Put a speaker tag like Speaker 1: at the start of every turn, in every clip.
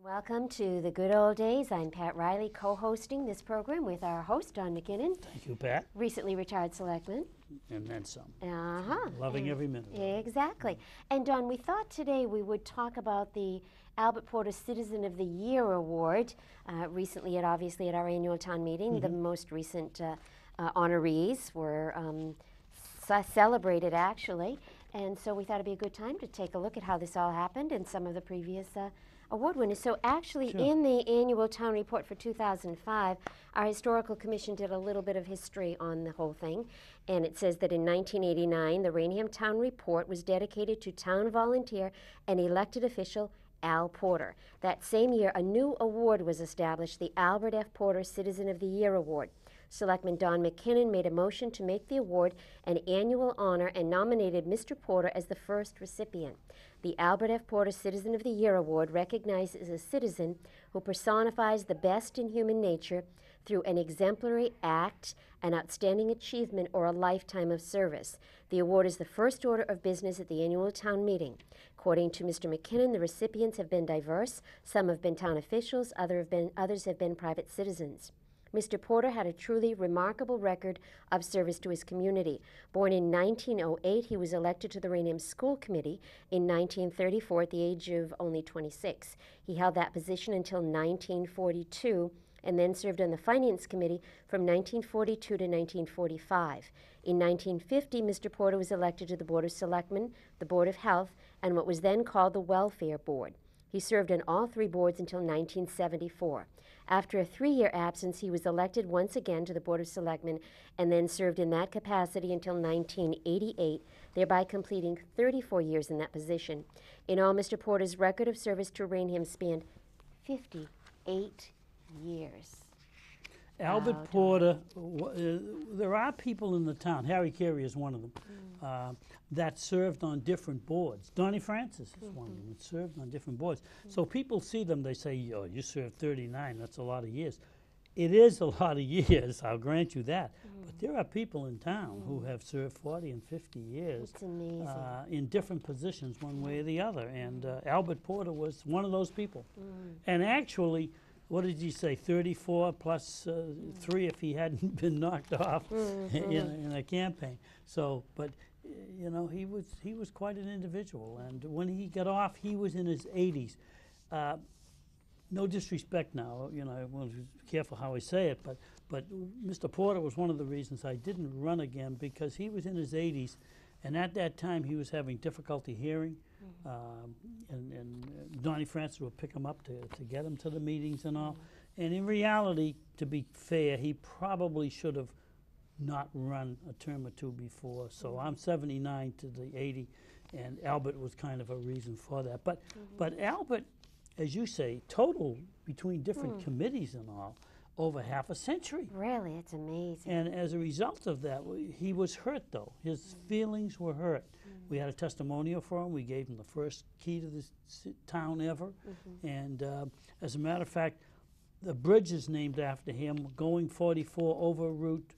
Speaker 1: Welcome to the Good Old Days. I'm Pat Riley, co-hosting this program with our host, Don McKinnon,
Speaker 2: Thank you, Pat.
Speaker 1: recently retired selectman.
Speaker 2: And then some.
Speaker 1: Loving
Speaker 2: every minute of it.
Speaker 1: Exactly. And Don, we thought today we would talk about the Albert Porter Citizen of the Year Award. Recently, obviously at our annual town meeting, the most recent honorees were celebrated, actually. And so we thought it'd be a good time to take a look at how this all happened and some of the previous award winners. So actually,
Speaker 2: Sure.
Speaker 1: in the annual town report for 2005, our historical commission did a little bit of history on the whole thing. And it says that in 1989, the Raynham Town Report was dedicated to town volunteer and elected official Al Porter. That same year, a new award was established, the Albert F. Porter Citizen of the Year Award. Selectman Don McKinnon made a motion to make the award an annual honor and nominated Mr. Porter as the first recipient. The Albert F. Porter Citizen of the Year Award recognizes a citizen who personifies the best in human nature through an exemplary act, an outstanding achievement, or a lifetime of service. The award is the first order of business at the annual town meeting. According to Mr. McKinnon, the recipients have been diverse. Some have been town officials, others have been private citizens. Mr. Porter had a truly remarkable record of service to his community. Born in 1908, he was elected to the Raynham School Committee in 1934 at the age of only 26. He held that position until 1942 and then served on the Finance Committee from 1942 to 1945. In 1950, Mr. Porter was elected to the Board of Selectmen, the Board of Health, and what was then called the Welfare Board. He served on all three boards until 1974. After a 3-year absence, he was elected once again to the Board of Selectmen and then served in that capacity until 1988, thereby completing 34 years in that position. In all, Mr. Porter's record of service to Raynham spanned 58 years.
Speaker 2: Albert Porter, there are people in the town, Harry Carey is one of them, that served on different boards. Donnie Francis is one of them that served on different boards. So people see them, they say, oh, you served 39, that's a lot of years. It is a lot of years, I'll grant you that. But there are people in town who have served 40 and 50 years in different positions, one way or the other. And Albert Porter was one of those people. And actually, what did he say, 34 plus 3 if he hadn't been knocked off in a campaign. So, but you know, he was quite an individual. And when he got off, he was in his 80s. No disrespect now, you know, I want to be careful how I say it, but Mr. Porter was one of the reasons I didn't run again, because he was in his 80s, and at that time he was having difficulty hearing. And Donnie Francis would pick him up to get him to the meetings and all. And in reality, to be fair, he probably should have not run a term or two before. So I'm 79 to the 80, and Albert was kind of a reason for that. But Albert, as you say, total between different committees and all, over half a century.
Speaker 1: Really, it's amazing.
Speaker 2: And as a result of that, he was hurt, though. His feelings were hurt. We had a testimonial for him. We gave him the first key to this town ever. And as a matter of fact, the bridge is named after him. Going 44 over Route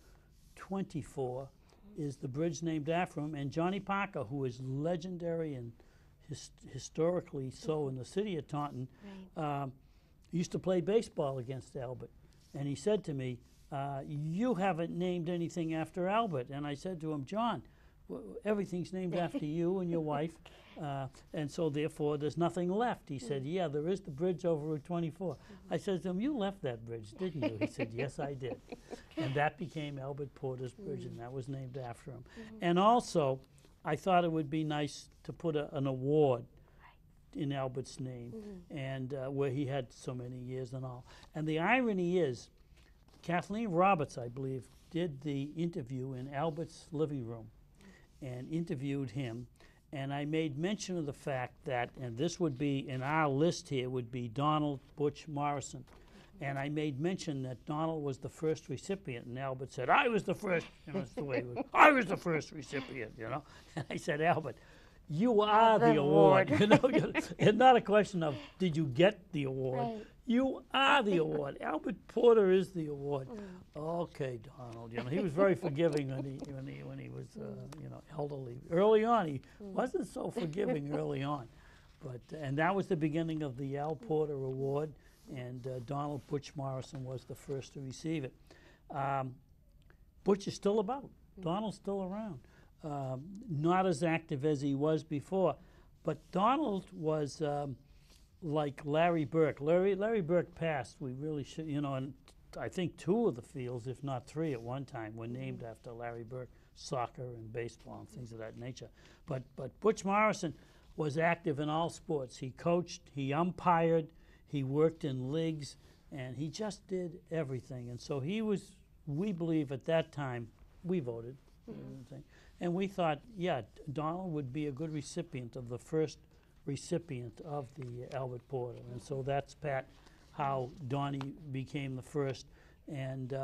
Speaker 2: 24 is the bridge named after him. And Johnny Parker, who is legendary and historically so in the city of Taunton, used to play baseball against Albert. And he said to me, you haven't named anything after Albert. And I said to him, John, everything's named after you and your wife, and so therefore there's nothing left. He said, yeah, there is the bridge over Route 24. I said to him, you left that bridge, didn't you? He said, yes, I did. And that became Albert Porter's Bridge, and that was named after him. And also, I thought it would be nice to put an award in Albert's name, and where he had so many years and all. And the irony is, Kathleen Roberts, I believe, did the interview in Albert's living room and interviewed him. And I made mention of the fact that, and this would be in our list here, would be Donald Butch Morrison. And I made mention that Donald was the first recipient, and Albert said, I was the first. You know, that's the way it was. I was the first recipient, you know. And I said, Albert, you are the award. You know, it's not a question of did you get the award.
Speaker 1: Right.
Speaker 2: You are the award. Albert Porter is the award. Okay, Donald. You know, he was very forgiving when he was you know, elderly. Early on, he wasn't so forgiving early on. And that was the beginning of the Al Porter Award, and Donald Butch Morrison was the first to receive it. Butch is still about. Donald's still around. Not as active as he was before, but Donald was like Larry Burke. Larry Burke passed. We really should, and I think 2 of the fields, if not 3 at one time, were named after Larry Burke, soccer and baseball and things of that nature. But Butch Morrison was active in all sports. He coached, he umpired, he worked in leagues, and he just did everything. And so he was, we believe at that time, we voted, and we thought, yeah, Donald would be a good recipient of the first recipient of the Albert Porter. And so that's, Pat, how Donnie became the first, and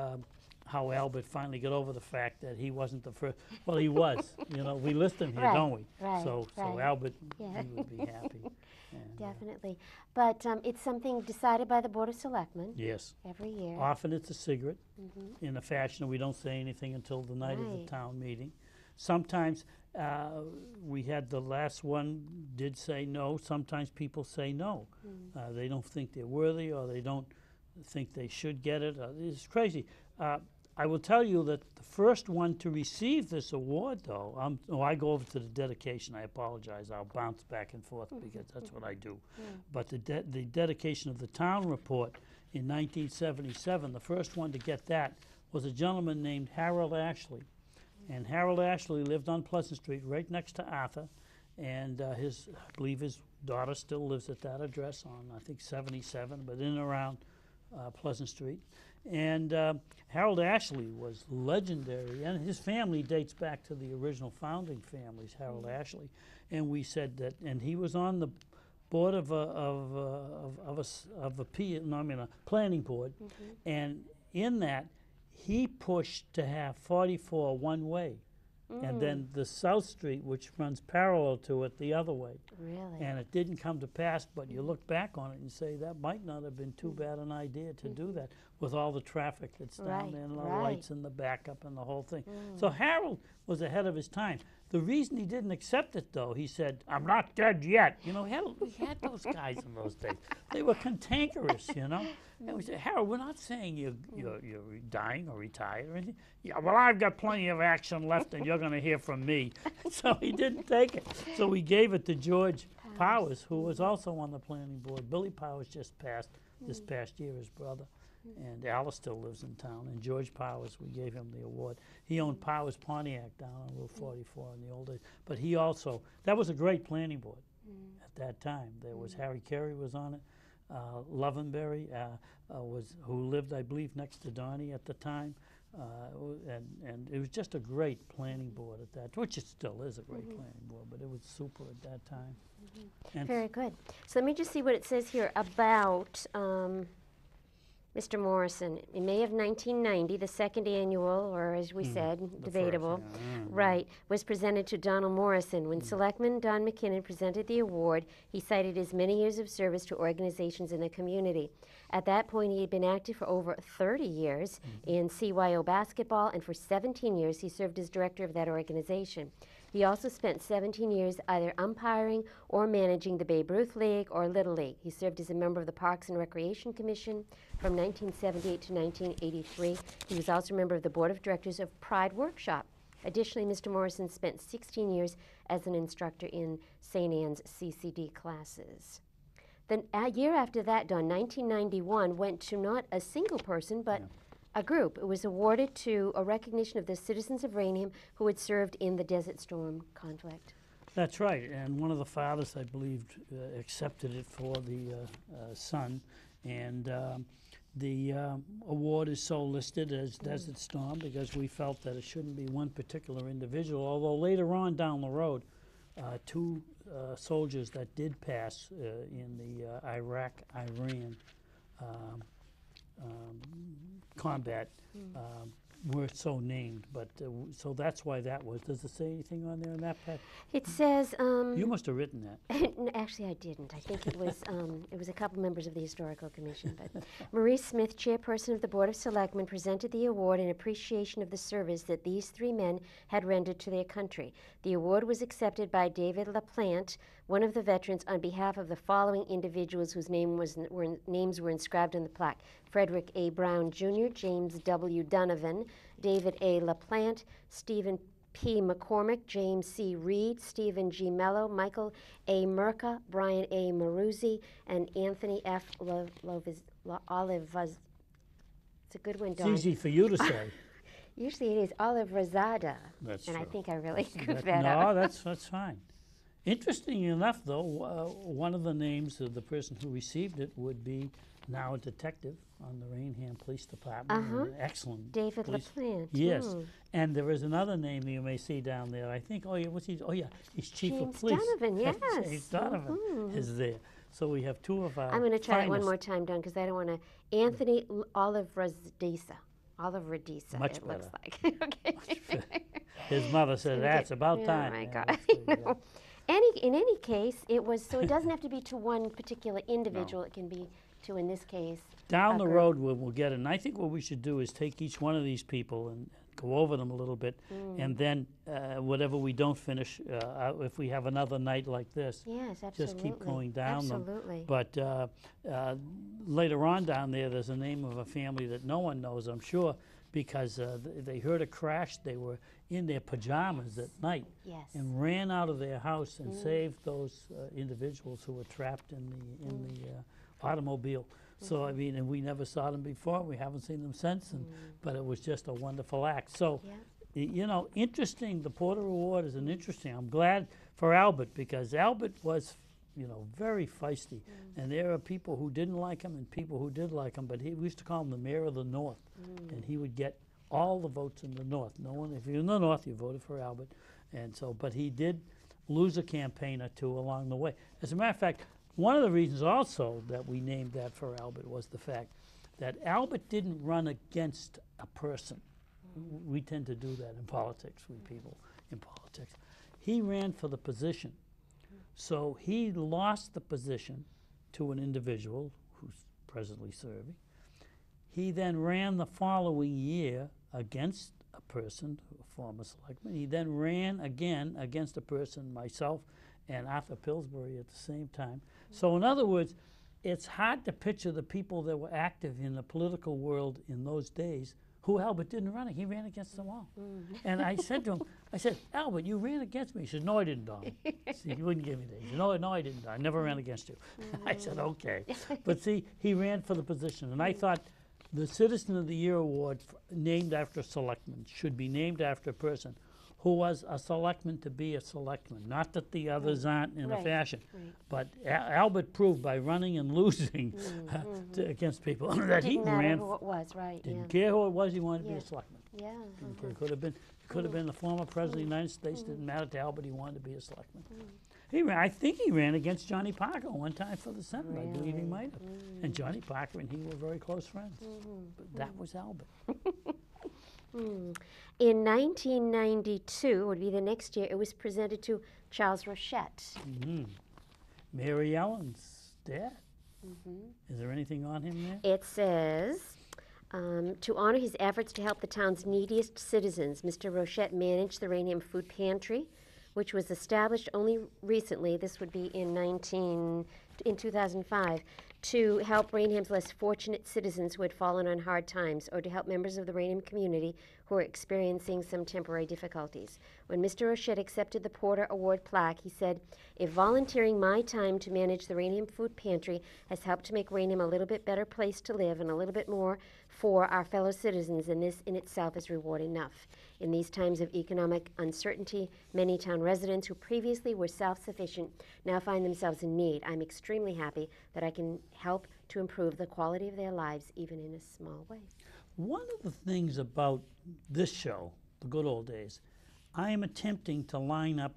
Speaker 2: how Albert finally got over the fact that he wasn't the first. Well, he was. We list him here,
Speaker 1: Right,
Speaker 2: don't we?
Speaker 1: right,
Speaker 2: So
Speaker 1: right.
Speaker 2: Albert,
Speaker 1: Yeah.
Speaker 2: he would be happy. And,
Speaker 1: Definitely. But it's something decided by the Board of Selectmen
Speaker 2: yes.
Speaker 1: every year.
Speaker 2: Often it's a cigarette in a fashion we don't say anything until the night of the
Speaker 1: Right.
Speaker 2: town meeting. Sometimes we had the last one did say no. Sometimes people say no. They don't think they're worthy, or they don't think they should get it. It's crazy. I will tell you that the first one to receive this award, though, I go over to the dedication. I apologize. I'll bounce back and forth because that's what I do. But the dedication of the town report in 1977, the first one to get that was a gentleman named Harold Ashley. And Harold Ashley lived on Pleasant Street, right next to Arthur. And I believe his daughter still lives at that address on, I think, 77, but in and around Pleasant Street. And Harold Ashley was legendary, and his family dates back to the original founding families, Harold Ashley. And we said that, and he was on the board of a planning board, and in that he pushed to have 44 one way, and then the South Street, which runs parallel to it, the other way.
Speaker 1: Really?
Speaker 2: And it didn't come to pass, but you look back on it and say that might not have been too bad an idea to do that with all the traffic that's down
Speaker 1: Right,
Speaker 2: there and the
Speaker 1: right.
Speaker 2: lights and the backup and the whole thing. So Harold was ahead of his time. The reason he didn't accept it, though, he said, "I'm not dead yet." We had those guys in those days. They were cantankerous, And we said, "Harold, we're not saying you're dying or retired or anything." "Yeah, well, I've got plenty of action left, and you're going to hear from me." So he didn't take it. So we gave it to George Powers, who was also on the planning board. Billy Powers just passed this past year, his brother. And Alice still lives in town. And George Powers, we gave him the award. He owned Powers Pontiac down on Route 44 in the old days. But he also, that was a great planning board at that time. There was Harry Carey was on it. Lovenberry who lived, I believe, next to Donnie at the time. And it was just a great planning board at that, which it still is a great planning board, but it was super at that time. And
Speaker 1: Very good. So let me just see what it says here about Mr. Morrison. In May of 1990, the second annual, or as we said,
Speaker 2: the
Speaker 1: debatable,
Speaker 2: first, yeah.
Speaker 1: right, was presented to Donald Morrison. When Selectman Don McKinnon presented the award, he cited his many years of service to organizations in the community. At that point, he had been active for over 30 years in CYO basketball, and for 17 years, he served as director of that organization. He also spent 17 years either umpiring or managing the Babe Ruth League or Little League. He served as a member of the Parks and Recreation Commission from 1978 to 1983. He was also a member of the Board of Directors of Pride Workshop. Additionally, Mr. Morrison spent 16 years as an instructor in St. Anne's CCD classes. The year after that, Don, 1991, went to not a single person, but a group. It was awarded to a recognition of the citizens of Raynham who had served in the Desert Storm conflict.
Speaker 2: That's right, and one of the fathers, I believe, accepted it for the son, and the award is so listed as Desert Storm because we felt that it shouldn't be one particular individual, although later on down the road, 2 soldiers that did pass in the Iraq-Iran combat were so named, but so that's why that was. Does it say anything on there on that, Pat?
Speaker 1: It says.
Speaker 2: You must have written that.
Speaker 1: No, actually, I didn't. I think it was a couple members of the Historical Commission. But Marie Smith, chairperson of the Board of Selectmen, presented the award in appreciation of the service that these three men had rendered to their country. The award was accepted by David LaPlante, one of the veterans, on behalf of the following individuals whose names were inscribed on the plaque: Frederick A. Brown Jr., James W. Donovan, David A. LaPlante, Stephen P. McCormick, James C. Reed, Stephen G. Mello, Michael A. Merca, Brian A. Maruzzi, and Anthony F. Olivaz. It's a good one, Don.
Speaker 2: It's easy for you to say.
Speaker 1: Usually it is Olivrazada.
Speaker 2: That's
Speaker 1: and
Speaker 2: true.
Speaker 1: I think I really goofed
Speaker 2: that
Speaker 1: that up.
Speaker 2: No, that's fine. Interesting enough, though, one of the names of the person who received it would be now a detective on the Raynham Police Department. An excellent
Speaker 1: David
Speaker 2: police.
Speaker 1: LaPlante.
Speaker 2: Yes, and there is another name that you may see down there. I think. Oh yeah, what's he? Oh yeah, he's chief
Speaker 1: James
Speaker 2: of police.
Speaker 1: Donovan, yes.
Speaker 2: James Donovan is there. So we have two of our.
Speaker 1: I'm going to try that one
Speaker 2: finest.
Speaker 1: more time, Don, because I don't want to. Anthony Olivrazada. Olivrazada.
Speaker 2: Much
Speaker 1: it looks
Speaker 2: better.
Speaker 1: like. Okay.
Speaker 2: His mother said, "That's about time."
Speaker 1: Oh my
Speaker 2: Yeah,
Speaker 1: God.
Speaker 2: that's
Speaker 1: I
Speaker 2: good, yeah.
Speaker 1: know. In any case, it was so. It doesn't have to be to one particular individual. It can be to, in this case,
Speaker 2: Down
Speaker 1: a
Speaker 2: the
Speaker 1: group.
Speaker 2: road, we'll get it. And I think what we should do is take each one of these people and go over them a little bit, and then whatever we don't finish, if we have another night like this,
Speaker 1: Yes, absolutely.
Speaker 2: just keep going down them.
Speaker 1: Absolutely.
Speaker 2: But later on down there's a name of a family that no one knows, I'm sure, because they heard a crash. They were in their pajamas at night
Speaker 1: Yes.
Speaker 2: and ran out of their house and saved those individuals who were trapped in the automobile. So I mean, and we never saw them before. We haven't seen them since. But it was just a wonderful act. So, you know, interesting. The Porter Award is an interesting. I'm glad for Albert, because Albert was, you know, very feisty. And there are people who didn't like him and people who did like him. But we used to call him the mayor of the North, and he would get all the votes in the North. No one, if you're in the North, you voted for Albert. And so, but he did lose a campaign or two along the way. As a matter of fact, one of the reasons also that we named that for Albert was the fact that Albert didn't run against a person. We tend to do that in politics, we people in politics. He ran for the position. So he lost the position to an individual who's presently serving. He then ran the following year against a person, a former selectman. He then ran again against a person, myself, and Arthur Pillsbury at the same time. So in other words, it's hard to picture the people that were active in the political world in those days who Albert didn't run. He ran against them all. And I said to him, I said, Albert, you ran against me. He said, no, I didn't, Don. See, he wouldn't give me that. He said, no, I didn't. I never ran against you. I said, okay. But see, he ran for the position. And I thought the Citizen of the Year Award named after a selectman should be named after a person who was a selectman to be a selectman. Not that the others aren't in a fashion. But Albert proved by running and losing against people that he
Speaker 1: Didn't matter
Speaker 2: ran.
Speaker 1: who it was, right?
Speaker 2: Didn't care who it was, he wanted to be
Speaker 1: Yeah.
Speaker 2: a selectman.
Speaker 1: Yeah.
Speaker 2: Didn't care. Could have been the former president of the United States. Didn't matter to Albert, he wanted to be a selectman. He ran, I think he ran against Johnny Parker one time for the Senate. I believe he might have. And Johnny Parker and he were very close friends. But that was Albert.
Speaker 1: In 1992, would be the next year, it was presented to Charles Rochette.
Speaker 2: Mary Ellen's dad. Is there anything on him there?
Speaker 1: It says, to honor his efforts to help the town's neediest citizens, Mr. Rochette managed the Raynham Food Pantry, which was established only recently, this would be in 2005, to help Raynham's less fortunate citizens who had fallen on hard times, or to help members of the Raynham community who are experiencing some temporary difficulties. When Mr. Rochette accepted the Porter Award plaque, he said, if volunteering my time to manage the Raynham Food Pantry has helped to make Raynham a little bit better place to live and a little bit more for our fellow citizens, then this in itself is reward enough. In these times of economic uncertainty, many town residents who previously were self-sufficient now find themselves in need. I'm extremely happy that I can help to improve the quality of their lives, even in a small way.
Speaker 2: One of the things about this show, The Good Old Days, I am attempting to line up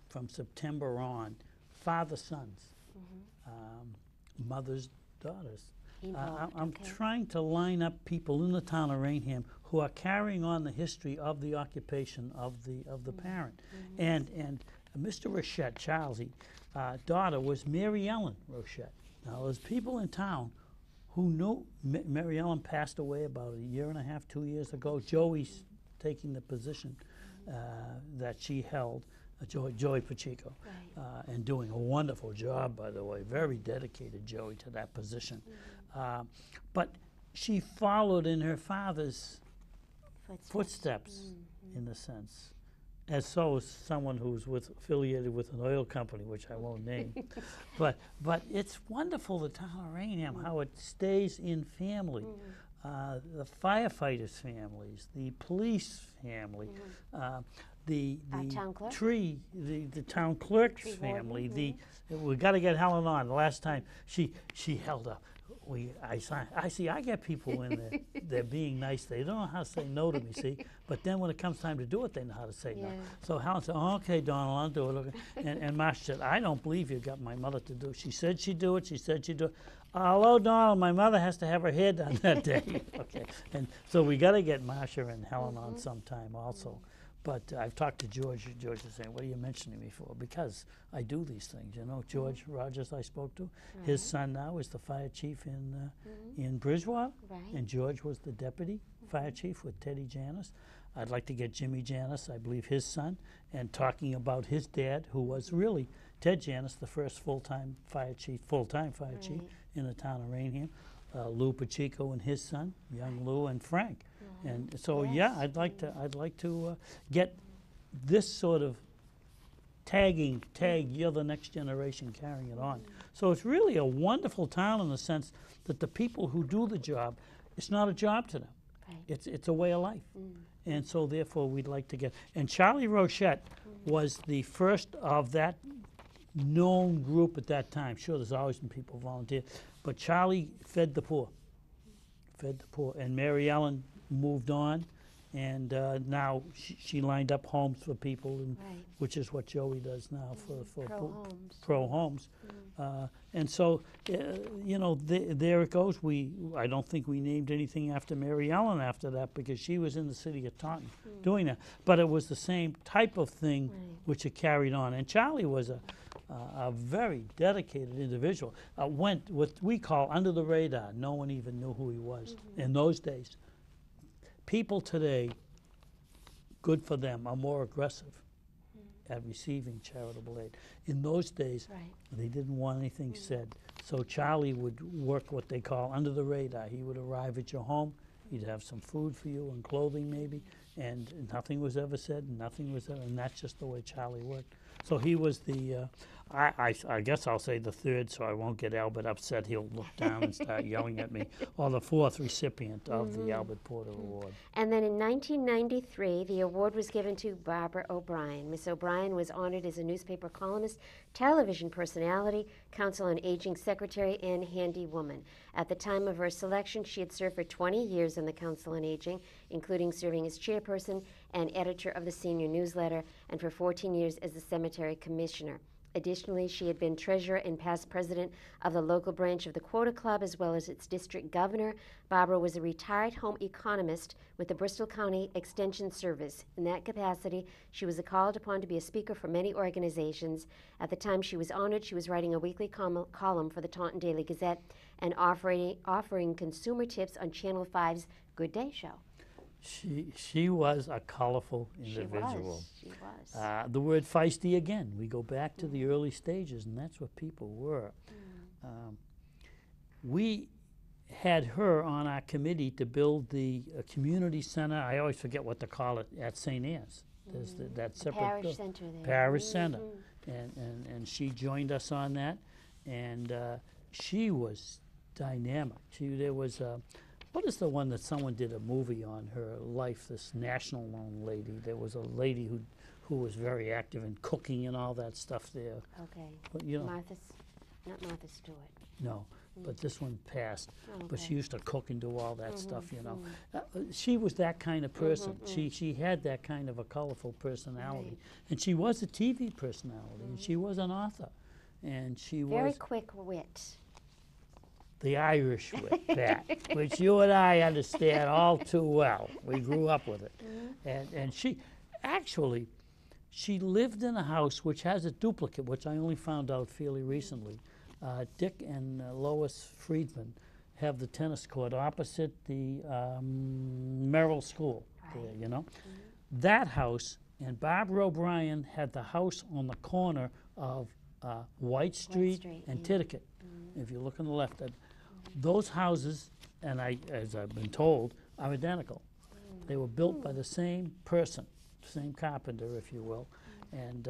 Speaker 2: from September on father-sons, mothers, daughters.
Speaker 1: Involved,
Speaker 2: I'm
Speaker 1: okay.
Speaker 2: trying to line up people in the town of Raynham who are carrying on the history of the occupation of the parent. And Mr. Rochette, Charles' daughter, was Mary Ellen Rochette. Now, there's people in town who knew Mary Ellen passed away about a year and a half, 2 years ago. Joey's taking the position that she held, Joey Pacheco, and doing a wonderful job, by the way. Very dedicated, Joey, to that position. But she followed in her father's footsteps, in a sense, as so is someone who's affiliated with an oil company, which I won't name. But it's wonderful, the town of Raynham, how it stays in family. The firefighters' families, the police family, the
Speaker 1: town clerk?
Speaker 2: the town clerk's family. We got to get Helen on. The last time she held up. I get people in there, they're being nice. They don't know how to say no to me, see? But then when it comes time to do it, they know how to say no. So Helen said, oh, okay, Donald, I'll do it. Okay. And Marcia said, I don't believe you got my mother to do it. She said she'd do it. She said she'd do it. Hello, Donald, my mother has to have her hair done that day. Okay. And so we got to get Marcia and Helen on sometime also. But I've talked to George. George is saying, what are you mentioning me for? Because I do these things, you know. George Rogers I spoke to. His son now is the fire chief in Bridgewater. And George was the deputy fire chief with Teddy Janis. I'd like to get Jimmy Janis, I believe his son, and talking about his dad, who was really Ted Janis, the first full-time fire chief in the town of Raynham. Lou Pacheco and his son, young Lou and Frank. And so, yeah, I'd like to get this sort of tag, you're the next generation carrying it on. So it's really a wonderful town in the sense that the people who do the job, it's not a job to them. It's a way of life. And so therefore we'd like to get, and Charlie Rochette was the first of that known group at that time. Sure, there's always been people volunteer, but Charlie fed the poor. And Mary Ellen moved on, and now she lined up homes for people, and which is what Joey does now for Pro Homes. And so, you know, there it goes. I don't think we named anything after Mary Ellen after that because she was in the city of Taunton doing that. But it was the same type of thing which it carried on. And Charlie was a very dedicated individual. Went what we call under the radar. No one even knew who he was in those days. People today, good for them, are more aggressive at receiving charitable aid. In those days, they didn't want anything said. So Charlie would work what they call under the radar. He would arrive at your home. He'd have some food for you and clothing maybe, and nothing was ever said, and that's just the way Charlie worked. So he was the, I guess I'll say the third, so I won't get Albert upset. He'll look down and start yelling at me. Or the fourth recipient of the Albert Porter Award.
Speaker 1: And then in 1993, the award was given to Barbara O'Brien. Miss O'Brien was honored as a newspaper columnist, television personality, Council on Aging secretary, and handy woman. At the time of her selection, she had served for 20 years on the Council on Aging, including serving as chairperson and editor of the senior newsletter, and for 14 years as the cemetery commissioner. Additionally, she had been treasurer and past president of the local branch of the Quota Club, as well as its district governor. Barbara was a retired home economist with the Bristol County Extension Service. In that capacity, she was called upon to be a speaker for many organizations. At the time she was honored, she was writing a weekly column for the Taunton Daily Gazette and offering consumer tips on Channel 5's Good Day Show.
Speaker 2: She was a colorful individual.
Speaker 1: She was.
Speaker 2: The word feisty again. We go back to the early stages, and that's what people were. We had her on our committee to build the community center. I always forget what to call it at St. Anne's. There's that separate
Speaker 1: parish center there.
Speaker 2: Parish center, and she joined us on that, and she was dynamic. There was. What is the one that someone did a movie on her life, this national known lady? There was a lady who was very active in cooking and all that stuff there.
Speaker 1: Okay.
Speaker 2: But, you know,
Speaker 1: not Martha Stewart.
Speaker 2: No, but this one passed.
Speaker 1: Okay.
Speaker 2: But she used to cook and do all that stuff, you know. She was that kind of person. She had that kind of a colorful personality. And she was a TV personality, and she was an author. And she was...
Speaker 1: Very quick wit.
Speaker 2: the Irish with that, which you and I understand all too well. We grew up with it. And she, actually, she lived in a house which has a duplicate, which I only found out fairly recently. Dick and Lois Friedman have the tennis court opposite the Merrill School there, you know. That house, and Barbara O'Brien had the house on the corner of White Street and Titicut. If you look on the left, those houses, and as I've been told, are identical. They were built by the same person, same carpenter, if you will, and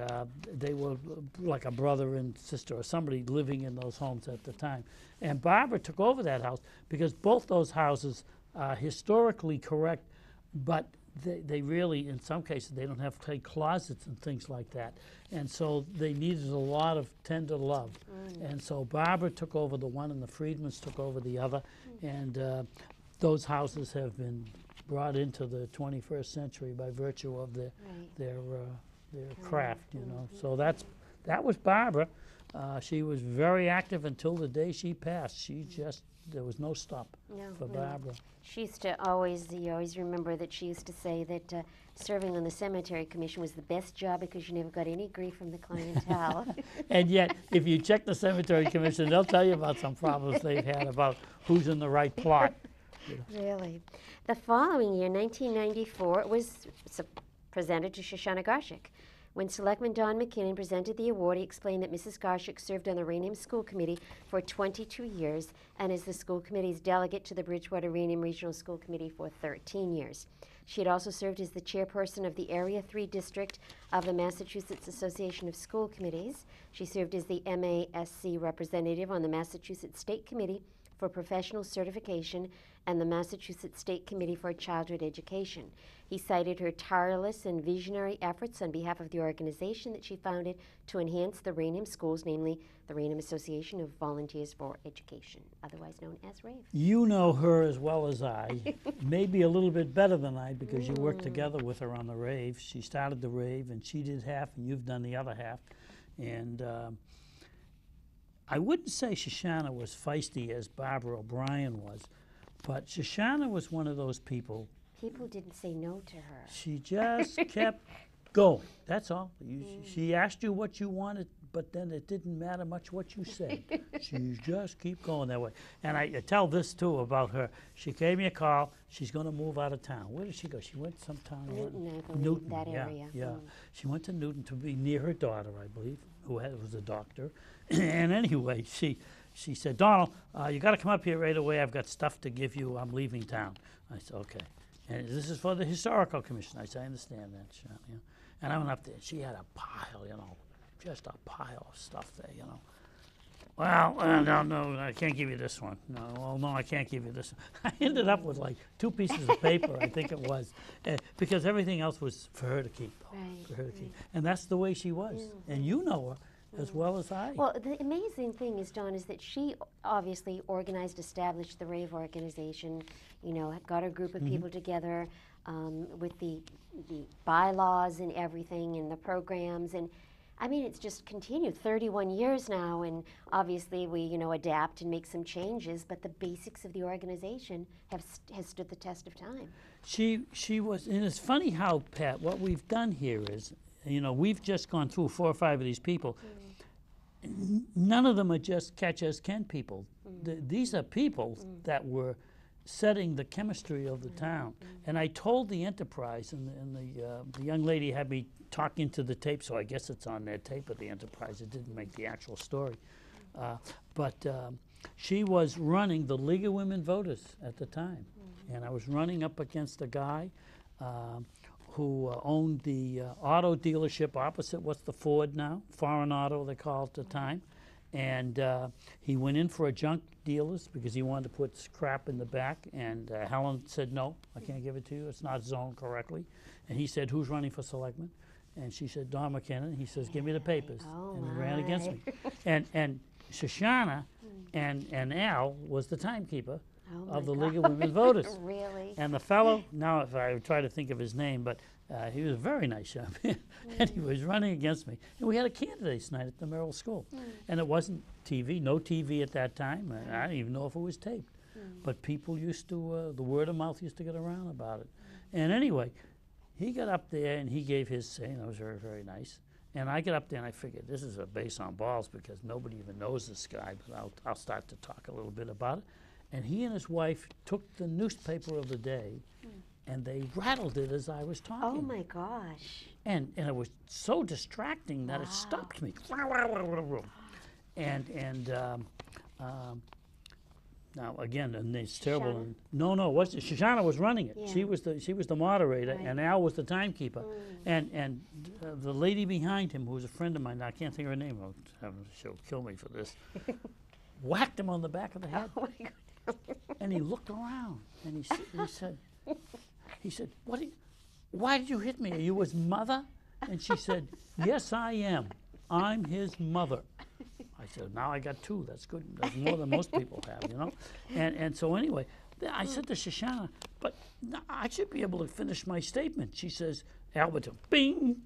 Speaker 2: they were like a brother and sister or somebody living in those homes at the time. And Barbara took over that house because both those houses are historically correct, but they really, in some cases, they don't have clay closets and things like that. And so they needed a lot of tender love. And so Barbara took over the one and the Friedmans took over the other. And those houses have been brought into the 21st century by virtue of their craft, you know. So that was Barbara. She was very active until the day she passed. There was no stop for Barbara.
Speaker 1: She used to you always remember that she used to say that serving on the cemetery commission was the best job because you never got any grief from the clientele.
Speaker 2: And yet, if you check the cemetery commission, they'll tell you about some problems they've had about who's in the right plot.
Speaker 1: Really. The following year, 1994, it was presented to Shoshana Garshik. When Selectman Don McKinnon presented the award, he explained that Mrs. Garshik served on the Raynham School Committee for 22 years and is the school committee's delegate to the Bridgewater Raynham Regional School Committee for 13 years. She had also served as the chairperson of the Area 3 District of the Massachusetts Association of School Committees. She served as the MASC representative on the Massachusetts State Committee for Professional Certification and the Massachusetts State Committee for Childhood Education. He cited her tireless and visionary efforts on behalf of the organization that she founded to enhance the Raynham schools, namely the Raynham Association of Volunteers for Education, otherwise known as RAVE.
Speaker 2: You know her as well as I, maybe a little bit better than I, because you worked together with her on the RAVE. She started the RAVE, and she did half, and you've done the other half. And I wouldn't say Shoshana was feisty as Barbara O'Brien was, but Shoshana was one of those people.
Speaker 1: People didn't say no to her.
Speaker 2: She just kept going. That's all. She asked you what you wanted, but then it didn't matter much what you said. She just keep going that way. And I tell this too about her. She gave me a call. She's going to move out of town. Where did she go? She went sometime.
Speaker 1: Newton, I believe,
Speaker 2: Newton,
Speaker 1: that
Speaker 2: yeah,
Speaker 1: area.
Speaker 2: yeah. She went to Newton to be near her daughter, I believe, who was a doctor. And anyway, she said, Donald, you got to come up here right away. I've got stuff to give you. I'm leaving town. I said, okay. And this is for the Historical Commission. I said, I understand that, Sharon. You know. And I went up there. She had a pile, you know, just a pile of stuff there, you know. Well, no, I can't give you this one. No, I can't give you this one. I ended up with like 2 pieces of paper, I think it was, because everything else was for her to keep.
Speaker 1: Right,
Speaker 2: for her to keep. And that's the way she was. And you know her as well as I.
Speaker 1: Well, the amazing thing is, Dawn, is that she obviously established the RAVE organization, you know, got a group of people together with the bylaws and everything and the programs. And I mean, it's just continued 31 years now. And obviously we, you know, adapt and make some changes, but the basics of the organization has stood the test of time.
Speaker 2: She was, and it's funny how, Pat, what we've done here is, you know, we've just gone through 4 or 5 of these people. None of them are just catch-as-can people. These are people that were setting the chemistry of the town. And I told the Enterprise, and the young lady had me talk into the tape, so I guess it's on their tape of the Enterprise. It didn't make the actual story. But she was running the League of Women Voters at the time. And I was running up against a guy who owned the auto dealership opposite what's the Ford now, Foreign Auto they called it at the time. And he went in for a junk dealers because he wanted to put scrap in the back, and Helen said, no, I can't give it to you, it's not zoned correctly. And he said, who's running for selectman? And she said, Don McKinnon. He says, give me the papers. And he ran against me. And Shoshana and Al was the timekeeper.
Speaker 1: Oh
Speaker 2: of the
Speaker 1: my
Speaker 2: League of
Speaker 1: God.
Speaker 2: Women Voters.
Speaker 1: Really?
Speaker 2: And the fellow, now if I try to think of his name, but he was a very nice young man, and he was running against me. And we had a candidates night at the Merrill School. And it wasn't TV, no TV at that time. And I didn't even know if it was taped. But people used to, the word of mouth used to get around about it. And anyway, he got up there and he gave his say, and it was very, very nice. And I got up there and I figured this is a base on balls because nobody even knows this guy, but I'll start to talk a little bit about it. And he and his wife took the newspaper of the day and they rattled it as I was talking.
Speaker 1: Oh my gosh.
Speaker 2: And it was so distracting that it stopped me. And now again, and it's terrible.
Speaker 1: Sharon?
Speaker 2: And no, it wasn't. Shoshana was running it.
Speaker 1: Yeah.
Speaker 2: She was the moderator,
Speaker 1: Right.
Speaker 2: and Al was the timekeeper. And the lady behind him, who was a friend of mine, I can't think of her name. She'll kill me for this. Whacked him on the back of the head.
Speaker 1: Oh my God.
Speaker 2: And he looked around and he said, why did you hit me? Are you his mother? And she said, yes, I am. I'm his mother. I said, now I got two. That's good. That's more than most people have, you know? And so anyway, I said to Shoshana, but I should be able to finish my statement. She says, Albert, bing,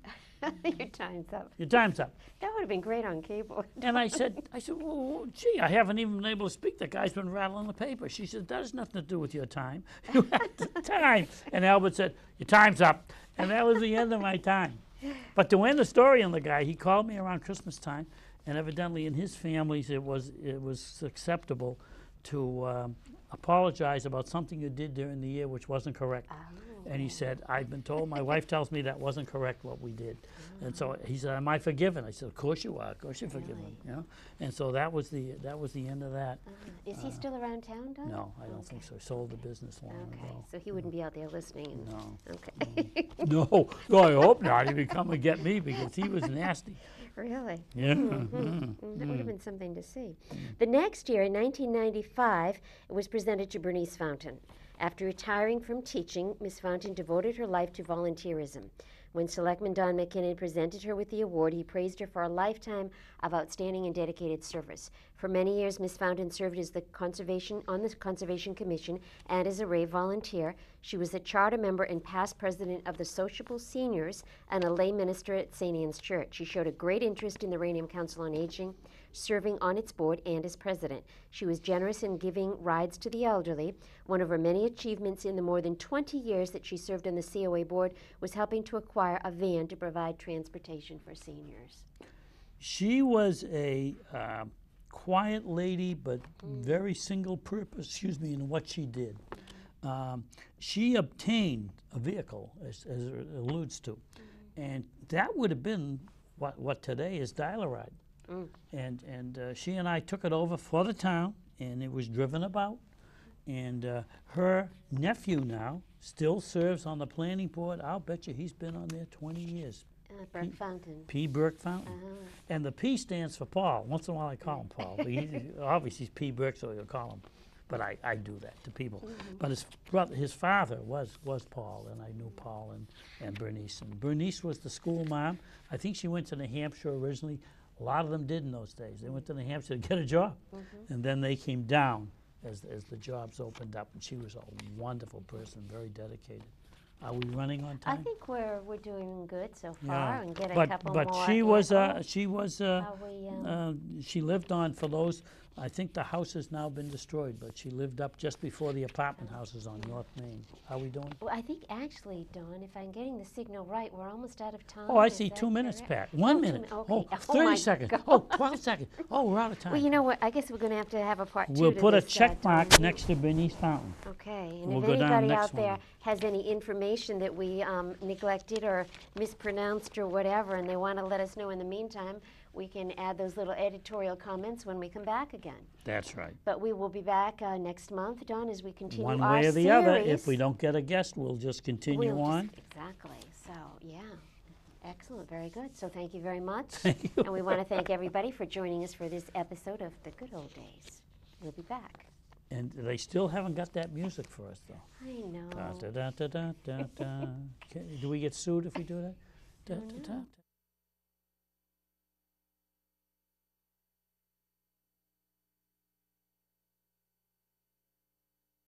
Speaker 1: Your time's up.
Speaker 2: your time's up.
Speaker 1: That would have been great on cable.
Speaker 2: And I said, well, gee, I haven't even been able to speak. The guy's been rattling the paper. She said, that has nothing to do with your time. You had the time. And Albert said, your time's up. And that was the end of my time. But to end the story on the guy, he called me around Christmas time, and evidently in his families it was acceptable to apologize about something you did during the year which wasn't correct. And he said, I've been told, my wife tells me that wasn't correct what we did. And so he said, am I forgiven? I said, of course you are. Of course you're forgiven. You know? And so that was the end of that.
Speaker 1: Is he still around town, Don?
Speaker 2: No, I don't think so. He sold the business long
Speaker 1: Okay,
Speaker 2: ago.
Speaker 1: so he wouldn't be out there listening. And
Speaker 2: No.
Speaker 1: Okay.
Speaker 2: No, I hope not. He would come and get me because he was nasty.
Speaker 1: Really?
Speaker 2: Yeah.
Speaker 1: That would have been something to see. The next year, in 1995, it was presented to Bernice Fountain. After retiring from teaching, Miss Fountain devoted her life to volunteerism. When Selectman Don McKinnon presented her with the award, he praised her for a lifetime of outstanding and dedicated service. For many years, Miss Fountain served as on the Conservation Commission and as a Ray volunteer. She was a charter member and past president of the Sociable Seniors and a lay minister at St. Anne's Church. She showed a great interest in the Raynham Council on Aging, serving on its board and as president. She was generous in giving rides to the elderly. One of her many achievements in the more than 20 years that she served on the COA board was helping to acquire a van to provide transportation for seniors.
Speaker 2: She was a quiet lady, but very single purpose, in what she did. She obtained a vehicle, as it alludes to, and that would have been what today is dial-a-ride. And she and I took it over for the town, and it was driven about. And her nephew now still serves on the planning board. I'll bet you he's been on there 20 years.
Speaker 1: Burke Fountain.
Speaker 2: P. Burke Fountain. And the P stands for Paul. Once in a while I call him Paul. But obviously he's P. Burke, so you'll call him. But I do that to people. But his father was Paul, and I knew Paul and Bernice. And Bernice was the school mom. I think she went to New Hampshire originally. A lot of them did in those days. They went to New Hampshire to get a job. And then they came down as the jobs opened up. And she was a wonderful person, very dedicated. Are we running on time?
Speaker 1: I think we're doing good so far, and get a couple
Speaker 2: but
Speaker 1: more.
Speaker 2: She lived on, for those, I think the house has now been destroyed, but she lived up just before the apartment houses on North Main. How are we doing?
Speaker 1: Well, I think actually, Dawn, if I'm getting the signal right, we're almost out of time.
Speaker 2: Oh, I
Speaker 1: Is
Speaker 2: see,
Speaker 1: that
Speaker 2: 2 minutes,
Speaker 1: correct?
Speaker 2: Pat. 1
Speaker 1: 2
Speaker 2: minute.
Speaker 1: min-
Speaker 2: Oh,
Speaker 1: okay.
Speaker 2: 30
Speaker 1: my
Speaker 2: seconds.
Speaker 1: God.
Speaker 2: Oh, 12 seconds. Oh, we're out of time.
Speaker 1: Well, you know what? I guess we're going to have a part 2
Speaker 2: We'll
Speaker 1: to
Speaker 2: put a
Speaker 1: this,
Speaker 2: check mark
Speaker 1: Dawn.
Speaker 2: next to Bernice Fountain.
Speaker 1: Okay, and
Speaker 2: We'll
Speaker 1: if
Speaker 2: go down
Speaker 1: anybody
Speaker 2: next
Speaker 1: out there
Speaker 2: one.
Speaker 1: has any information that we neglected or mispronounced or whatever, and they want to let us know in the meantime, we can add those little editorial comments when we come back again.
Speaker 2: That's right.
Speaker 1: But we will be back next month, Dawn, as we continue
Speaker 2: One
Speaker 1: our
Speaker 2: way or the
Speaker 1: series.
Speaker 2: other. If we don't get a guest, we'll just continue on.
Speaker 1: Exactly. So, yeah. Excellent. Very good. So thank you very much.
Speaker 2: Thank you.
Speaker 1: And we want to thank everybody for joining us for this episode of The Good Old Days. We'll be back.
Speaker 2: And they still haven't got that music for us, though.
Speaker 1: I know.
Speaker 2: Da, da, da, da, da, da. Do we get sued if we do that? Da, da, da, da.